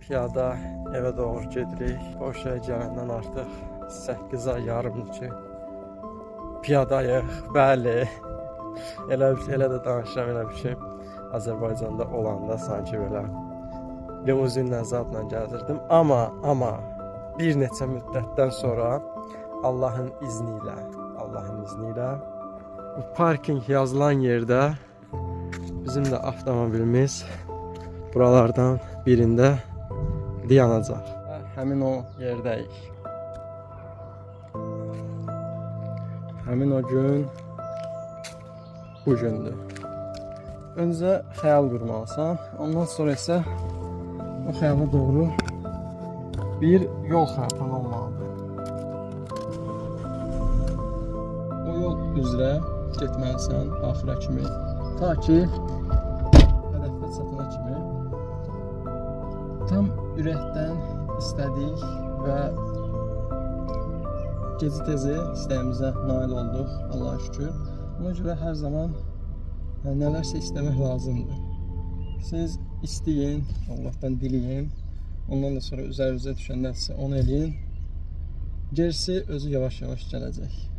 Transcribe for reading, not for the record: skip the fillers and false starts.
piyada evə doğru gedirik. Qoşuya gələndən artıq 8 ay yarımdır ki, piyadayıq. Bəli, elə də danışıram, elə bir şey. Azərbaycanda olanda sanki belə limuzinlə zadla gəlirdim. Amma bir neçə müddətdən sonra Allahın izni ilə bu parking yazılan yerdə bizim də avtomobilimiz buralardan birində dayanacaq. Həmin o yerdəyik. Həmin o gün bu gündür. Öncə xəyal qurmalısan, ondan sonra isə o xəyala doğru bir yol xəritən olmalıdır. O yol üzrə getməlisən axıra kimi, ta ki hədəfə çatana kimi. Tam ürəkdən istədik və gezi-tezi istəyimizə nail olduq, Allah'a şükür. Ona görə hər zaman nələrsə istəmək lazımdır. Siz istəyin, Allah'tan diləyin. Ondan da sonra üzərinizə düşəndə onu eləyin. Gerisi özü yavaş-yavaş gələcək.